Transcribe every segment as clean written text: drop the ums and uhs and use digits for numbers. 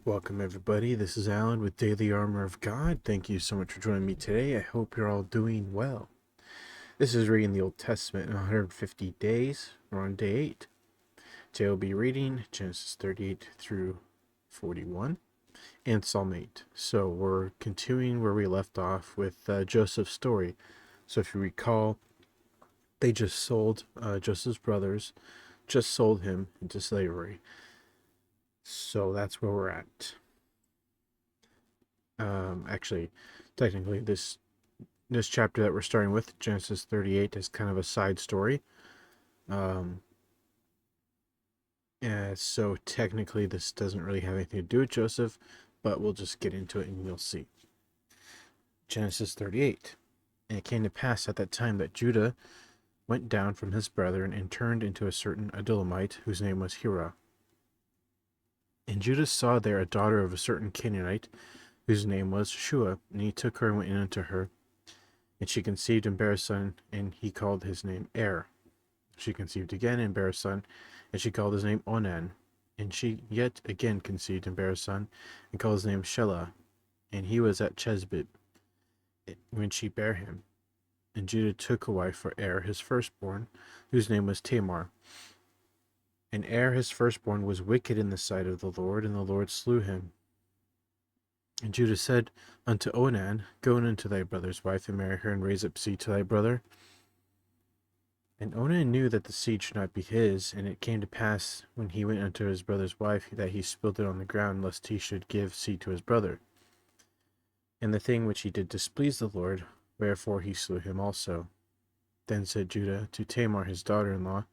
Welcome, everybody. This is Alan with Daily Armour of God. Thank you so much for joining me today. I hope you're all doing well. This is reading the Old Testament in 150 days. We're on day 8. Today we'll be reading Genesis 38 through 41 and Psalm 8. So we're continuing where we left off with Joseph's story. So if you recall, they just sold Joseph's brothers, just sold him into slavery. So that's where we're at. Actually, technically, this chapter that we're starting with, Genesis 38, is kind of a side story. So technically, this doesn't really have anything to do with Joseph, but we'll just get into it and you'll see. Genesis 38. And it came to pass at that time that Judah went down from his brethren and turned into a certain Adullamite, whose name was Hira. And Judah saw there a daughter of a certain Canaanite, whose name was Shua, and he took her and went in unto her. And she conceived and bare a son, and he called his name Er. She conceived again and bare a son, and she called his name Onan. And she yet again conceived and bare a son, and called his name Shelah. And he was at Chezbit when she bare him. And Judah took a wife for Er his firstborn, whose name was Tamar. And Er his firstborn was wicked in the sight of the Lord, and the Lord slew him. And Judah said unto Onan, Go in unto thy brother's wife, and marry her, and raise up seed to thy brother. And Onan knew that the seed should not be his, and it came to pass, when he went unto his brother's wife, that he spilled it on the ground, lest he should give seed to his brother. And the thing which he did displeased the Lord, wherefore he slew him also. Then said Judah to Tamar his daughter-in-law,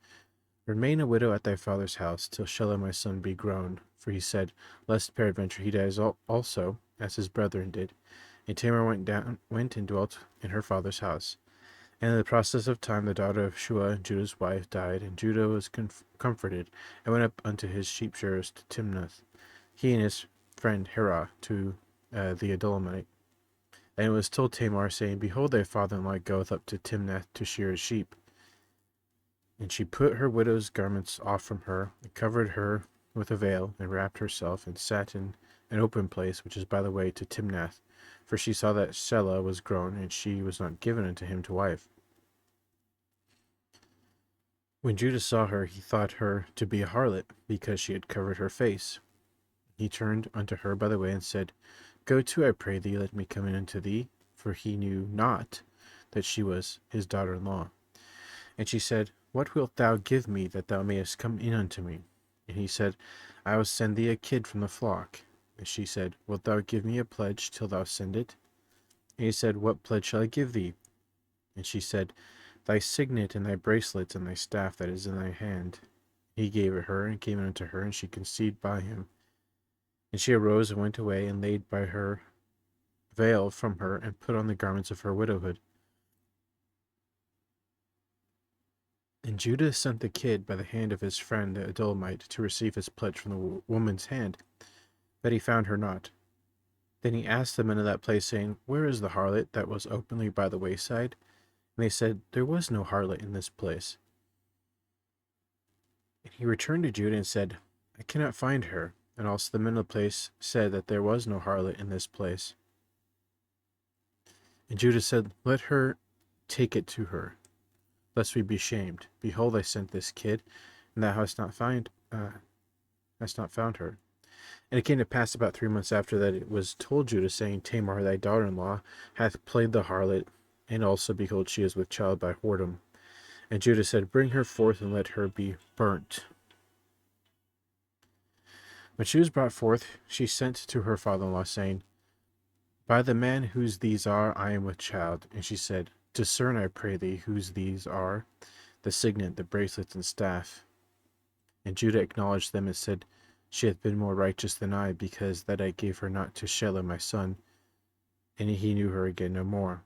Remain a widow at thy father's house, till Shelah my son be grown. For he said, Lest peradventure he dies also, as his brethren did. And Tamar went and dwelt in her father's house. And in the process of time the daughter of Shua, Judah's wife, died, and Judah was comforted, and went up unto his sheep shearers to Timnath, he and his friend Hira, to the Adullamite. And it was told Tamar, saying, Behold, thy father-in-law goeth up to Timnath to shear his sheep. And she put her widow's garments off from her, and covered her with a veil, and wrapped herself, and sat in an open place, which is by the way to Timnath, for she saw that Shelah was grown, and she was not given unto him to wife. When Judah saw her, he thought her to be a harlot, because she had covered her face. He turned unto her by the way, and said, Go to, I pray thee, let me come in unto thee, for he knew not that she was his daughter-in-law. And she said, What wilt thou give me, that thou mayest come in unto me? And he said, I will send thee a kid from the flock. And she said, Wilt thou give me a pledge till thou send it? And he said, What pledge shall I give thee? And she said, Thy signet, and thy bracelets, and thy staff that is in thy hand. He gave it her, and came unto her, and she conceived by him. And she arose and went away, and laid by her veil from her, and put on the garments of her widowhood. And Judah sent the kid by the hand of his friend the Adullamite to receive his pledge from the woman's hand, but he found her not. Then he asked the men of that place, saying, Where is the harlot that was openly by the wayside? And they said, There was no harlot in this place. And he returned to Judah and said, I cannot find her. And also the men of the place said that there was no harlot in this place. And Judah said, Let her take it to her, lest we be shamed. Behold, I sent this kid, and thou hast not found her. And it came to pass about 3 months after that it was told Judah, saying, Tamar thy daughter-in-law hath played the harlot, and also, behold, she is with child by whoredom. And Judah said, Bring her forth, and let her be burnt. When she was brought forth, she sent to her father-in-law, saying, By the man whose these are, I am with child. And she said, Discern, I pray thee, whose these are, the signet, the bracelets, and staff. And Judah acknowledged them, and said, She hath been more righteous than I, because that I gave her not to Shelah my son. And he knew her again no more.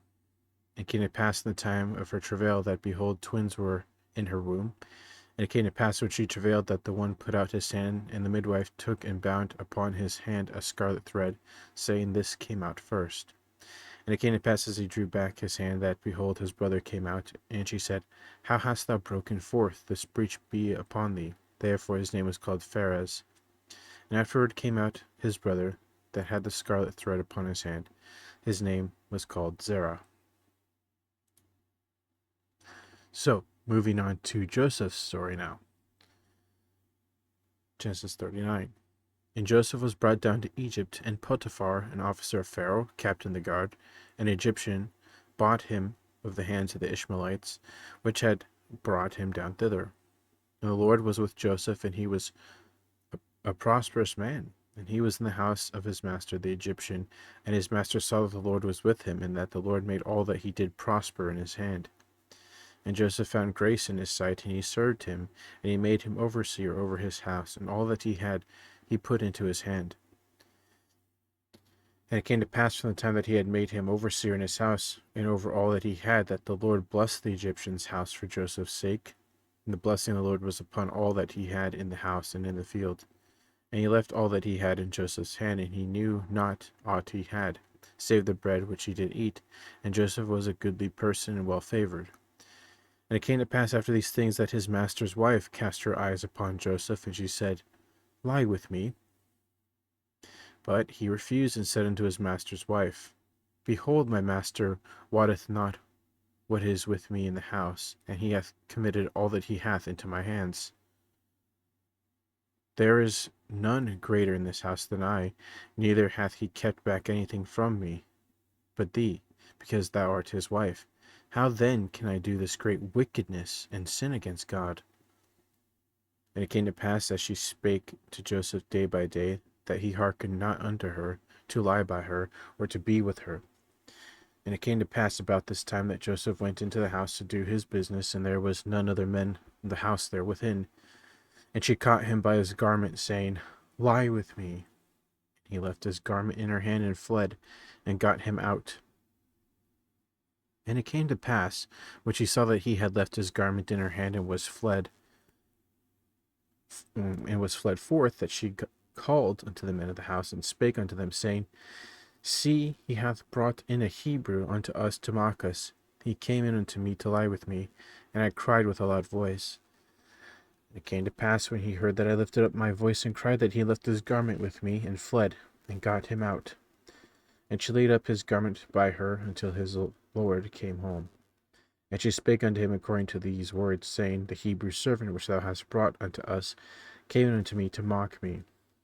And it came to pass in the time of her travail, that, behold, twins were in her womb. And it came to pass when she travailed, that the one put out his hand, and the midwife took and bound upon his hand a scarlet thread, saying, This came out first. And it came to pass as he drew back his hand, that, behold, his brother came out. And she said, How hast thou broken forth? This breach be upon thee. Therefore his name was called Pharez. And afterward came out his brother that had the scarlet thread upon his hand. His name was called Zerah. So, moving on to Joseph's story now. Genesis 39. And Joseph was brought down to Egypt, and Potiphar, an officer of Pharaoh, captain the guard, an Egyptian, bought him of the hands of the Ishmaelites, which had brought him down thither. And the Lord was with Joseph, and he was a prosperous man. And he was in the house of his master the Egyptian, and his master saw that the Lord was with him, and that the Lord made all that he did prosper in his hand. And Joseph found grace in his sight, and he served him, and he made him overseer over his house, and all that he had he put into his hand. And it came to pass from the time that he had made him overseer in his house, and over all that he had, that the Lord blessed the Egyptian's house for Joseph's sake. And the blessing of the Lord was upon all that he had in the house and in the field. And he left all that he had in Joseph's hand, and he knew not aught he had, save the bread which he did eat. And Joseph was a goodly person and well favored. And it came to pass after these things that his master's wife cast her eyes upon Joseph, and she said, Lie with me. But he refused, and said unto his master's wife, Behold, my master wotteth not what is with me in the house, and he hath committed all that he hath into my hands. There is none greater in this house than I, neither hath he kept back anything from me, but thee, because thou art his wife. How then can I do this great wickedness and sin against God? And it came to pass, as she spake to Joseph day by day, that he hearkened not unto her, to lie by her, or to be with her. And it came to pass about this time that Joseph went into the house to do his business, and there was none other men in the house there within. And she caught him by his garment, saying, Lie with me. And he left his garment in her hand, and fled, and got him out. And it came to pass, when she saw that he had left his garment in her hand, and was fled forth, that she called unto the men of the house, and spake unto them, saying, See, he hath brought in a Hebrew unto us to mock us. He came in unto me to lie with me, and I cried with a loud voice. And it came to pass, when he heard that I lifted up my voice and cried, that he left his garment with me, and fled, and got him out. And she laid up his garment by her until his Lord came home. And she spake unto him according to these words, saying, The Hebrew servant which thou hast brought unto us came in unto me to mock me.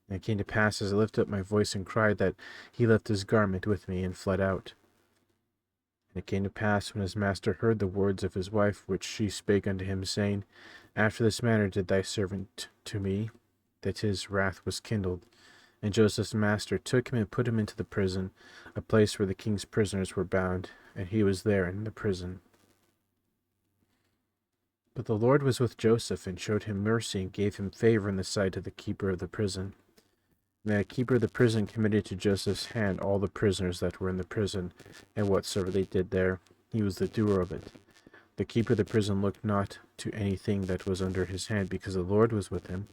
And it came to pass, as I lifted up my voice and cried, that he left his garment with me, and fled out. And it came to pass, when his master heard the words of his wife, which she spake unto him, saying, After this manner did thy servant to me, that his wrath was kindled. And Joseph's master took him and put him into the prison, a place where the king's prisoners were bound, and he was there in the prison. But the Lord was with Joseph, and showed him mercy, and gave him favor in the sight of the keeper of the prison. And the keeper of the prison committed to Joseph's hand all the prisoners that were in the prison, and whatsoever they did there, he was the doer of it. The keeper of the prison looked not to anything that was under his hand, because the Lord was with him,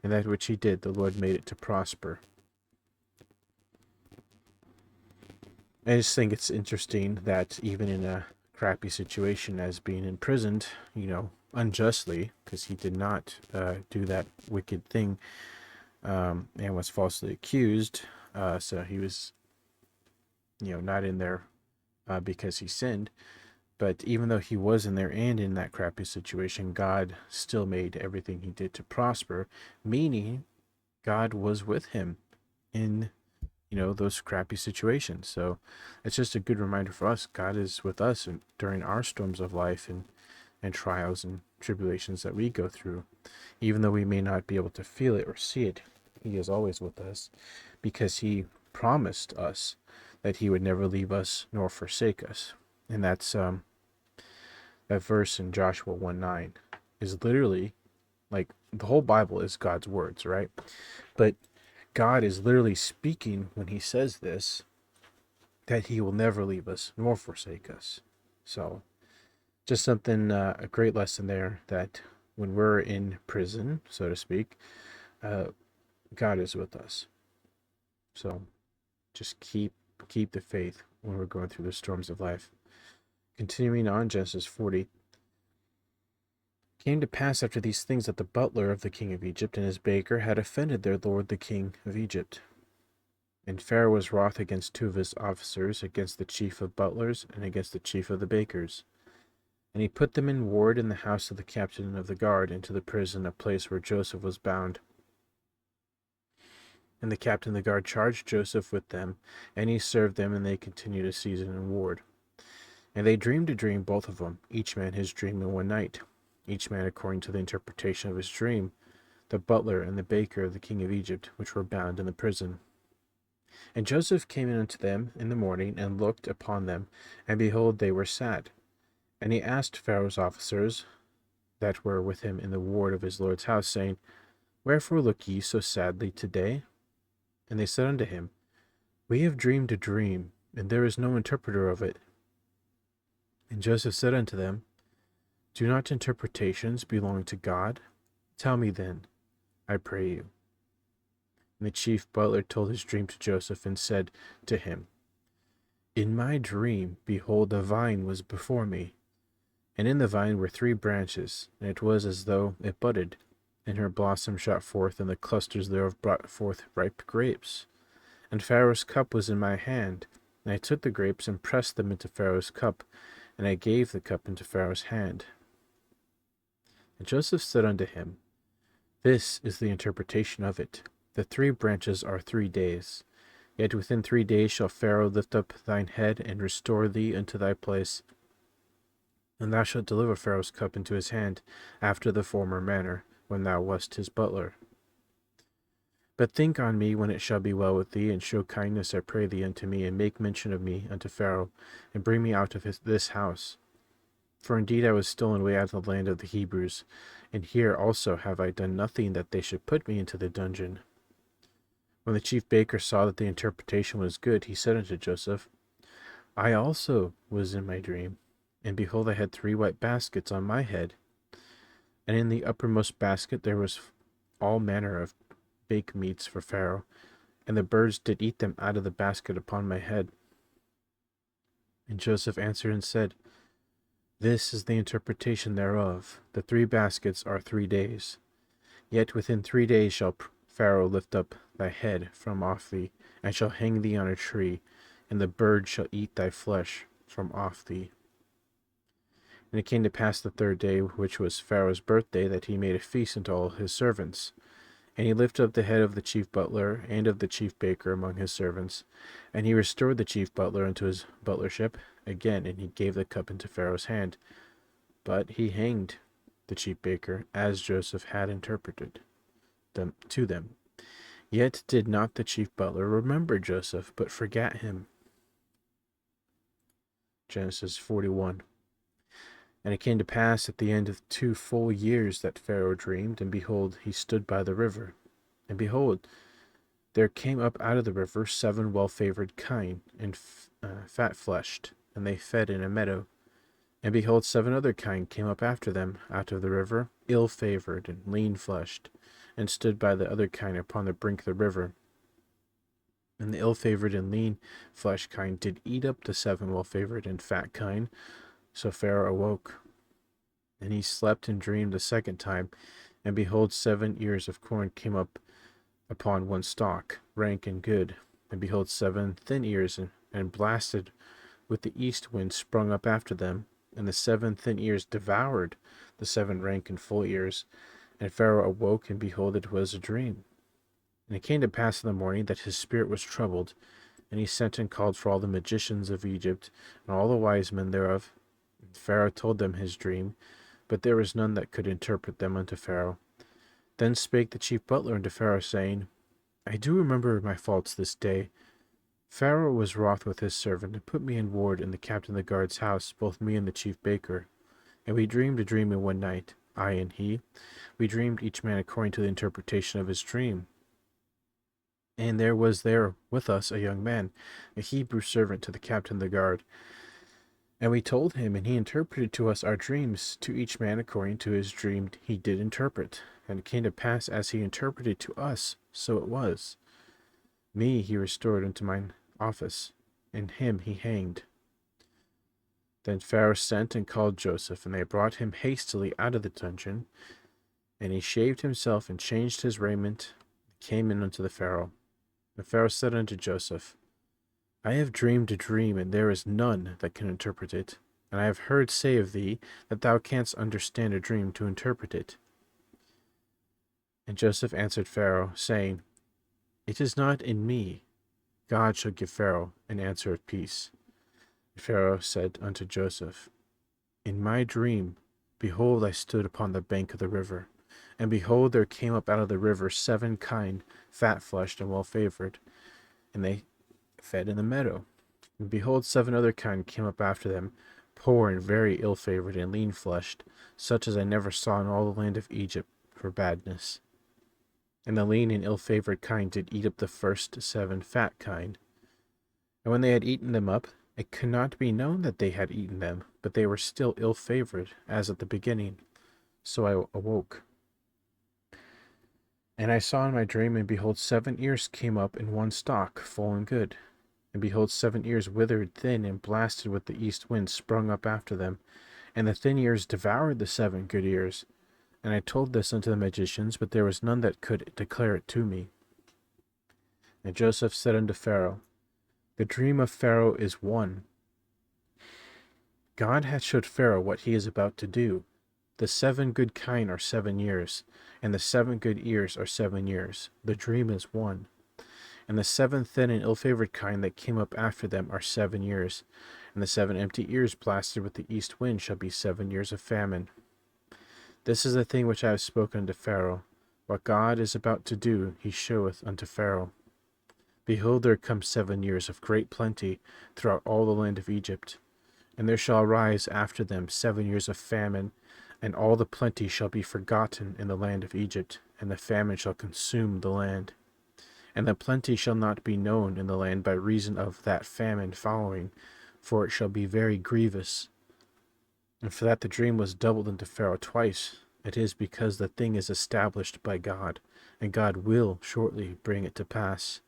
and that which he did, the Lord made it to prosper. I just think it's interesting that even in a crappy situation as being imprisoned, unjustly, because he did not do that wicked thing, and was falsely accused, so he was, not in there because he sinned. But even though he was in there and in that crappy situation, God still made everything he did to prosper, meaning God was with him in, those crappy situations. So it's just a good reminder for us. God is with us during our storms of life and trials and tribulations that we go through. Even though we may not be able to feel it or see it, he is always with us, because he promised us that he would never leave us nor forsake us. And that's that verse in Joshua 1:9 is literally, like, the whole Bible is God's words, right? But God is literally speaking when he says this, that he will never leave us nor forsake us. So just something, a great lesson there, that when we're in prison, so to speak, God is with us. So just keep the faith when we're going through the storms of life. Continuing on, Genesis 40. came to pass after these things that the butler of the king of Egypt and his baker had offended their lord the king of Egypt. And Pharaoh was wroth against two of his officers, against the chief of butlers, and against the chief of the bakers. And he put them in ward in the house of the captain of the guard, into the prison, a place where Joseph was bound. And the captain of the guard charged Joseph with them, and he served them, and they continued a season in ward. And they dreamed a dream, both of them, each man his dream in one night, each man according to the interpretation of his dream, the butler and the baker of the king of Egypt, which were bound in the prison. And Joseph came in unto them in the morning, and looked upon them, and behold, they were sad. And he asked Pharaoh's officers that were with him in the ward of his lord's house, saying, Wherefore look ye so sadly today? And they said unto him, We have dreamed a dream, and there is no interpreter of it. And Joseph said unto them, Do not interpretations belong to God? Tell me then, I pray you. And the chief butler told his dream to Joseph, and said to him, In my dream, behold, a vine was before me, and in the vine were 3 branches, and it was as though it budded, and her blossom shot forth, and the clusters thereof brought forth ripe grapes. And Pharaoh's cup was in my hand, and I took the grapes, and pressed them into Pharaoh's cup, and I gave the cup into Pharaoh's hand. And Joseph said unto him, This is the interpretation of it. The 3 branches are 3 days. Yet within 3 days shall Pharaoh lift up thine head, and restore thee unto thy place. And thou shalt deliver Pharaoh's cup into his hand, after the former manner, when thou wast his butler. But think on me when it shall be well with thee, and show kindness, I pray thee, unto me, and make mention of me unto Pharaoh, and bring me out of this house. For indeed I was stolen away out of the land of the Hebrews, and here also have I done nothing that they should put me into the dungeon. When the chief baker saw that the interpretation was good, he said unto Joseph, I also was in my dream, and behold, I had 3 white baskets on my head, and in the uppermost basket there was all manner of baked meats for Pharaoh, and the birds did eat them out of the basket upon my head. And Joseph answered and said, This is the interpretation thereof. The 3 baskets are 3 days. Yet within 3 days shall Pharaoh lift up thy head from off thee, and shall hang thee on a tree, and the birds shall eat thy flesh from off thee. And it came to pass the 3rd day, which was Pharaoh's birthday, that he made a feast unto all his servants. And he lifted up the head of the chief butler and of the chief baker among his servants. And he restored the chief butler unto his butlership again, and he gave the cup into Pharaoh's hand. But he hanged the chief baker, as Joseph had interpreted them to them. Yet did not the chief butler remember Joseph, but forgat him. Genesis 41. And it came to pass at the end of 2 full years that Pharaoh dreamed, and behold, he stood by the river. And behold, there came up out of the river 7 well-favored kine, and fat-fleshed, and they fed in a meadow. And behold, 7 other kine came up after them out of the river, ill-favored and lean-fleshed, and stood by the other kine upon the brink of the river. And the ill-favored and lean-fleshed kine did eat up the 7 well-favored and fat kine. So Pharaoh awoke, and he slept and dreamed the 2nd time, and behold, 7 ears of corn came up upon one stalk, rank and good. And behold, 7 thin ears and blasted with the east wind sprung up after them, and the 7 thin ears devoured the 7 rank and full ears. And Pharaoh awoke, and behold, it was a dream. And it came to pass in the morning that his spirit was troubled, and he sent and called for all the magicians of Egypt, and all the wise men thereof. And Pharaoh told them his dream, but there was none that could interpret them unto Pharaoh. Then spake the chief butler unto Pharaoh, saying, I do remember my faults this day. Pharaoh was wroth with his servant, and put me in ward in the captain of the guard's house, both me and the chief baker. And we dreamed a dream in one night, I and he. We dreamed each man according to the interpretation of his dream. And there was there with us a young man, a Hebrew servant to the captain of the guard. And we told him, and he interpreted to us our dreams, to each man according to his dream he did interpret. And it came to pass as he interpreted to us, so it was. Me he restored unto mine office, and him he hanged. Then Pharaoh sent and called Joseph, and they brought him hastily out of the dungeon. And he shaved himself and changed his raiment, and came in unto the Pharaoh. And Pharaoh said unto Joseph, I have dreamed a dream, and there is none that can interpret it. And I have heard say of thee, that thou canst understand a dream to interpret it. And Joseph answered Pharaoh, saying, It is not in me. God shall give Pharaoh an answer of peace. And Pharaoh said unto Joseph, In my dream, behold, I stood upon the bank of the river, and behold, there came up out of the river 7 kine, fat-fleshed and well-favored, and they fed in the meadow. And behold, 7 other kine came up after them, poor and very ill-favored and lean-fleshed, such as I never saw in all the land of Egypt for badness. And the lean and ill-favored kine did eat up the first 7 fat kine. And when they had eaten them up, it could not be known that they had eaten them, but they were still ill-favored, as at the beginning. So I awoke. And I saw in my dream, and behold, 7 ears came up in one stalk, full and good. And behold, 7 ears withered, thin, and blasted with the east wind sprung up after them. And the thin ears devoured the 7 good ears. And I told this unto the magicians, but there was none that could declare it to me. And Joseph said unto Pharaoh, The dream of Pharaoh is one. God hath showed Pharaoh what he is about to do. The 7 good kine are 7 years, and the 7 good ears are 7 years. The dream is one. And the 7 thin and ill-favored kine that came up after them are 7 years, and the 7 empty ears blasted with the east wind shall be 7 years of famine. This is the thing which I have spoken unto Pharaoh. What God is about to do he showeth unto Pharaoh. Behold, there come 7 years of great plenty throughout all the land of Egypt. And there shall arise after them 7 years of famine, and all the plenty shall be forgotten in the land of Egypt, and the famine shall consume the land. And the plenty shall not be known in the land by reason of that famine following, for it shall be very grievous. And for that the dream was doubled unto Pharaoh twice, it is because the thing is established by God, and God will shortly bring it to pass.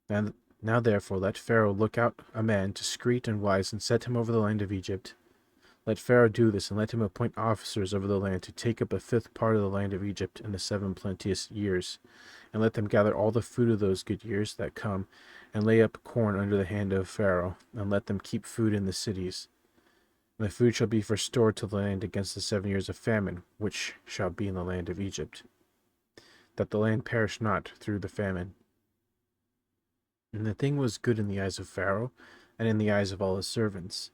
Now therefore let Pharaoh look out a man discreet and wise, and set him over the land of Egypt. Let Pharaoh do this, and let him appoint officers over the land to take up 1/5 part of the land of Egypt in the 7 plenteous years, and let them gather all the food of those good years that come, and lay up corn under the hand of Pharaoh, and let them keep food in the cities. And the food shall be for store to the land against the 7 years of famine, which shall be in the land of Egypt, that the land perish not through the famine. And the thing was good in the eyes of Pharaoh, and in the eyes of all his servants.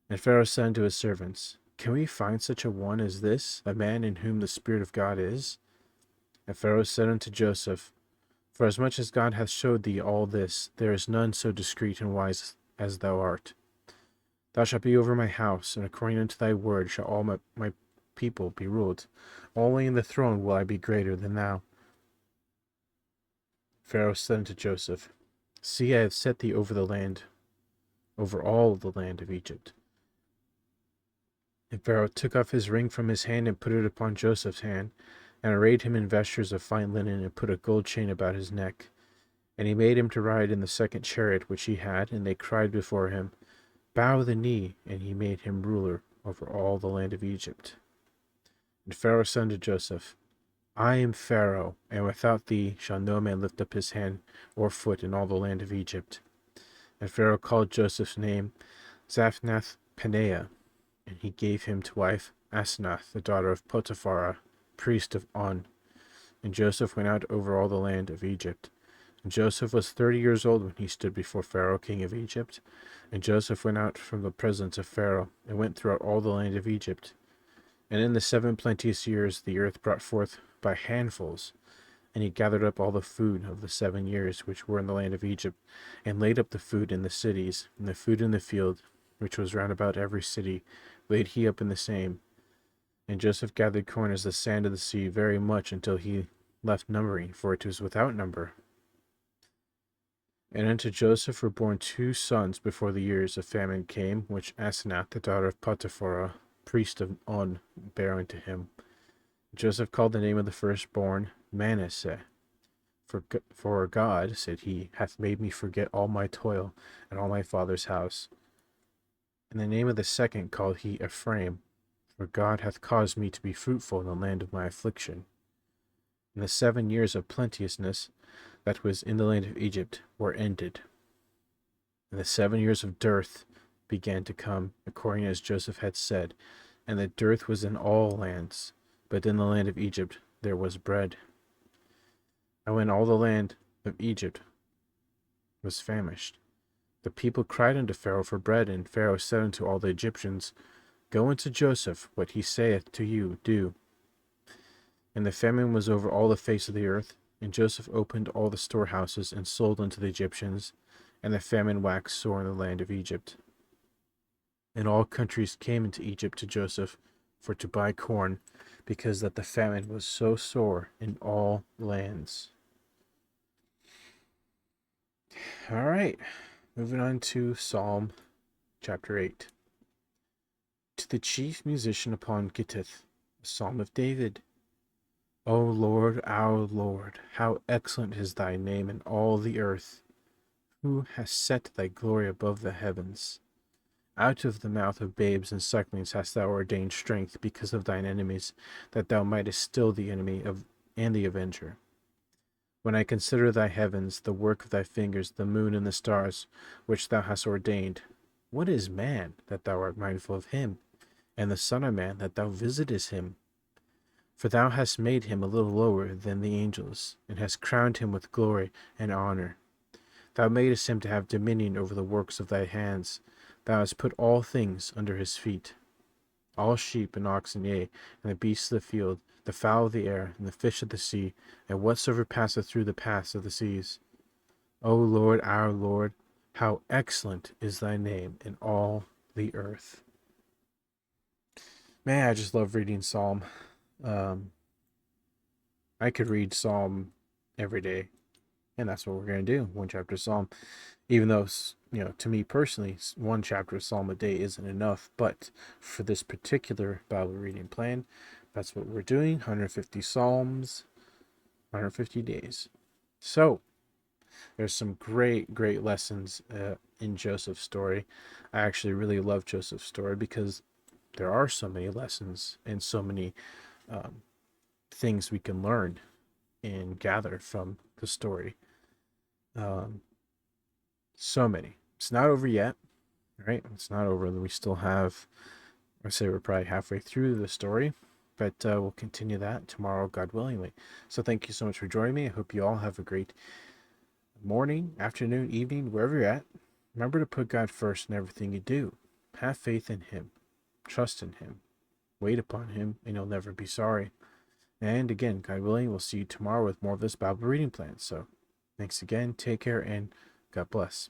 And Pharaoh said unto his servants, Can we find such a one as this, a man in whom the Spirit of God is? And Pharaoh said unto Joseph, Forasmuch as God hath showed thee all this, there is none so discreet and wise as thou art. Thou shalt be over my house, and according unto thy word shall all my people be ruled. Only in the throne will I be greater than thou. Pharaoh said unto Joseph, See, I have set thee over the land, over all the land of Egypt. And Pharaoh took off his ring from his hand, and put it upon Joseph's hand, and arrayed him in vestures of fine linen, and put a gold chain about his neck. And he made him to ride in the 2nd chariot which he had, and they cried before him, Bow the knee, and he made him ruler over all the land of Egypt. And Pharaoh said unto Joseph, I am Pharaoh, and without thee shall no man lift up his hand or foot in all the land of Egypt. And Pharaoh called Joseph's name Zaphnath-Paneah, and he gave him to wife Asenath, the daughter of Potiphar, priest of On. And Joseph went out over all the land of Egypt. And Joseph was 30 years old when he stood before Pharaoh king of Egypt. And Joseph went out from the presence of Pharaoh, and went throughout all the land of Egypt. And in the 7 plenteous years the earth brought forth by handfuls, and he gathered up all the food of the 7 years which were in the land of Egypt, and laid up the food in the cities, and the food in the field, which was round about every city, laid he up in the same. And Joseph gathered corn as the sand of the sea very much, until he left numbering, for it was without number. And unto Joseph were born 2 sons before the years of famine came, which Asenath, the daughter of Potiphar, priest of On, bare unto him. Joseph called the name of the firstborn Manasseh. For God, said he, hath made me forget all my toil and all my father's house. And the name of the second called he Ephraim, for God hath caused me to be fruitful in the land of my affliction. And the 7 years of plenteousness that was in the land of Egypt were ended. And the 7 years of dearth began to come, according as Joseph had said, and the dearth was in all lands, but in the land of Egypt there was bread. And when all the land of Egypt was famished, the people cried unto Pharaoh for bread, and Pharaoh said unto all the Egyptians, Go unto Joseph, what he saith to you, do. And the famine was over all the face of the earth, and Joseph opened all the storehouses, and sold unto the Egyptians, and the famine waxed sore in the land of Egypt. And all countries came into Egypt to Joseph for to buy corn, because that the famine was so sore in all lands. All right, moving on to Psalm chapter 8. To the chief musician upon Gittith, a psalm of David. O Lord, our Lord, how excellent is thy name in all the earth! Who has set thy glory above the heavens? Out of the mouth of babes and sucklings hast thou ordained strength because of thine enemies, that thou mightest still the enemy and the avenger. When I consider thy heavens, the work of thy fingers, the moon and the stars, which thou hast ordained, what is man, that thou art mindful of him, and the son of man, that thou visitest him? For thou hast made him a little lower than the angels, and hast crowned him with glory and honor. Thou madest him to have dominion over the works of thy hands. Thou hast put all things under his feet, all sheep and oxen, yea, and the beasts of the field, the fowl of the air, and the fish of the sea, and whatsoever passeth through the paths of the seas. O Lord, our Lord, how excellent is thy name in all the earth. Man, I just love reading Psalm. I could read Psalm every day, and that's what we're going to do, one chapter of Psalm. Even though, to me personally, one chapter of Psalm a day isn't enough, but for this particular Bible reading plan, that's what we're doing. 150 Psalms, 150 days. So, there's some great, great lessons in Joseph's story. I actually really love Joseph's story because there are so many lessons and so many things we can learn and gather from the story. So many. It's not over yet, right? It's not over. We still have, I say we're probably halfway through the story, but we'll continue that tomorrow, God willingly. So thank you so much for joining me. I hope you all have a great morning, afternoon, evening, wherever you're at. Remember to put God first in everything you do. Have faith in Him. Trust in Him. Wait upon Him, and you'll never be sorry. And again, God willing, we'll see you tomorrow with more of this Bible reading plan. So thanks again. Take care, and God bless.